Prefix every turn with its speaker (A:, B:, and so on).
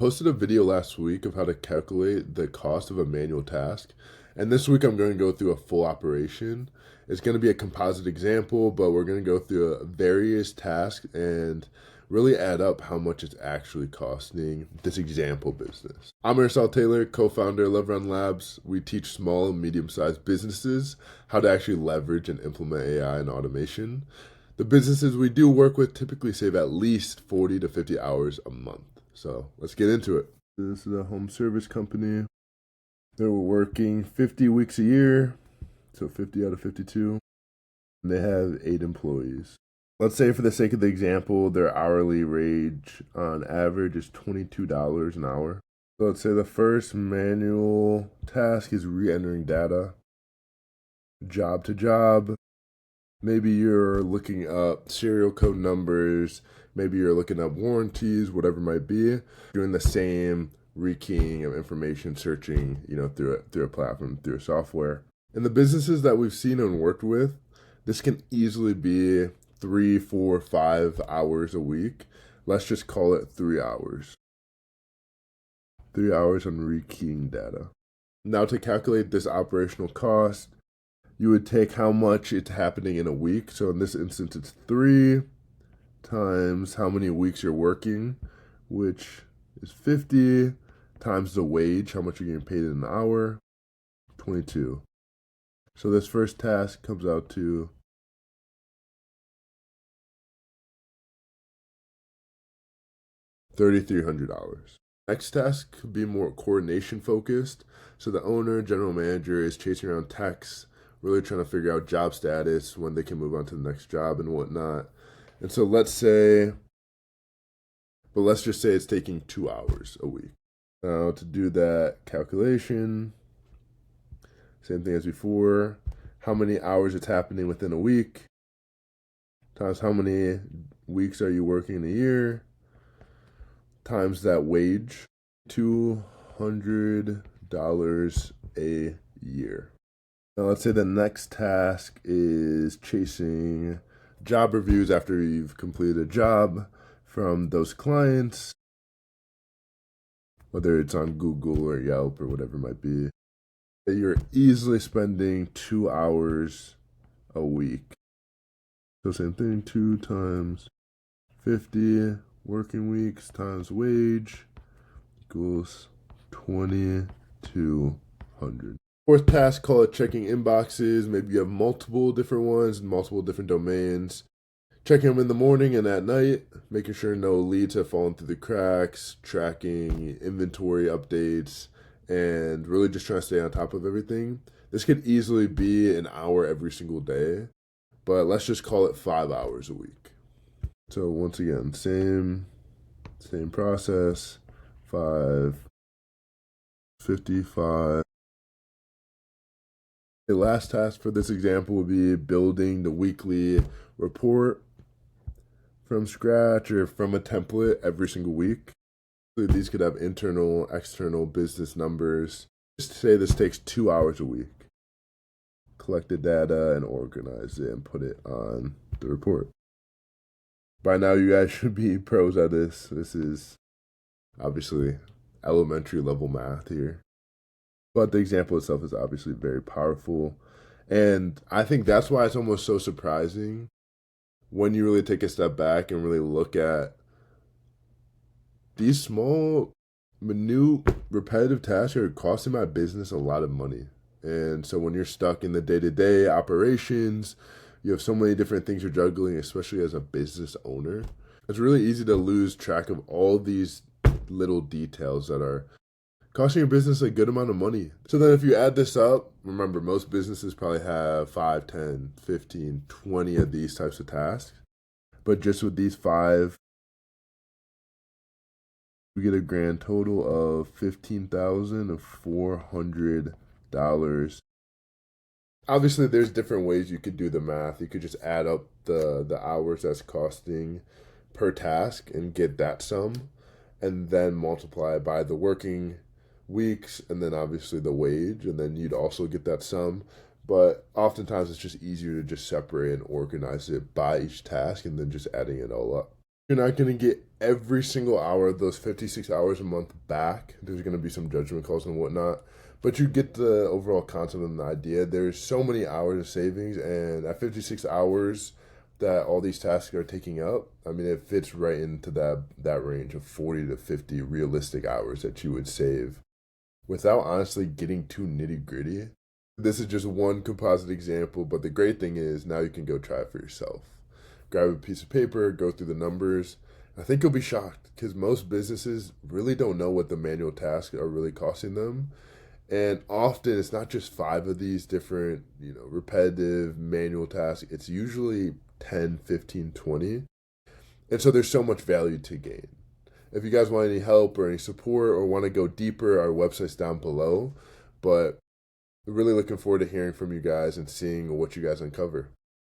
A: Posted a video last week of how to calculate the cost of a manual task. And this week I'm going to go through a full operation. It's going to be a composite example, but we're going to go through various tasks and really add up how much it's actually costing this example business. I'm Aristotle Taylor, co-founder of Levron Labs. We teach small and medium-sized businesses how to actually leverage and implement AI and automation. The businesses we do work with typically save at least 40 to 50 hours a month. So let's get into it. This is a home service company. They're working 50 weeks a year, so 50 out of 52. And they have 8 employees. Let's say for the sake of the example, their hourly wage on average is $22 an hour. So let's say the first manual task is re-entering data, job to job. Maybe you're looking up serial code numbers, maybe you're looking up warranties, whatever it might be, doing the same rekeying of information, searching, through a platform, through a software. In the businesses that we've seen and worked with, this can easily be 3, 4, 5 hours a week. Let's just call it 3 hours. 3 hours on rekeying data. Now to calculate this operational cost, you would take how much it's happening in a week. So in this instance, it's 3 times how many weeks you're working, which is 50, times the wage, how much you're getting paid in an hour, 22. So this first task comes out to $3,300. Next task could be more coordination focused. So the owner, general manager is chasing around techs, really trying to figure out job status, when they can move on to the next job and whatnot. And so let's just say it's taking 2 hours a week. Now to do that calculation, same thing as before, how many hours it's happening within a week, times how many weeks are you working in a year, times that wage, $200 a year. Now let's say the next task is chasing job reviews after you've completed a job from those clients, whether it's on Google or Yelp or whatever it might be. You're easily spending 2 hours a week. So same thing, 2 times 50 working weeks times wage equals 2,200. Fourth task, call it checking inboxes. Maybe you have multiple different ones, multiple different domains. Checking them in the morning and at night, making sure no leads have fallen through the cracks, tracking inventory updates, and really just trying to stay on top of everything. This could easily be an hour every single day, but let's just call it 5 hours a week. So once again, same process, 5, 55. The last task for this example would be building the weekly report from scratch or from a template every single week. These could have internal, external business numbers. Just say this takes 2 hours a week. Collect the data and organize it and put it on the report. By now you guys should be pros at this. This is obviously elementary level math here. But the example itself is obviously very powerful. And I think that's why it's almost so surprising when you really take a step back and really look at these small, minute, repetitive tasks are costing my business a lot of money. And so when you're stuck in the day-to-day operations, you have so many different things you're juggling, especially as a business owner. It's really easy to lose track of all these little details that are costing your business a good amount of money. So then if you add this up, remember most businesses probably have 5, 10, 15, 20 of these types of tasks. But just with these 5, we get a grand total of $15,400. Obviously, there's different ways you could do the math. You could just add up the hours that's costing per task and get that sum, and then multiply it by the working weeks, and then obviously the wage, and then you'd also get that sum. But oftentimes it's just easier to just separate and organize it by each task and then just adding it all up. You're not going to get every single hour of those 56 hours a month back. There's going to be some judgment calls and whatnot. But you get the overall concept and the idea. There's so many hours of savings, and at 56 hours that all these tasks are taking up, I mean, it fits right into that range of 40 to 50 realistic hours that you would save without honestly getting too nitty gritty. This is just one composite example, but the great thing is now you can go try it for yourself. Grab a piece of paper, go through the numbers. I think you'll be shocked because most businesses really don't know what the manual tasks are really costing them. And often it's not just five of these different, repetitive manual tasks. It's usually 10, 15, 20. And so there's so much value to gain. If you guys want any help or any support or want to go deeper, our website's down below. But really looking forward to hearing from you guys and seeing what you guys uncover.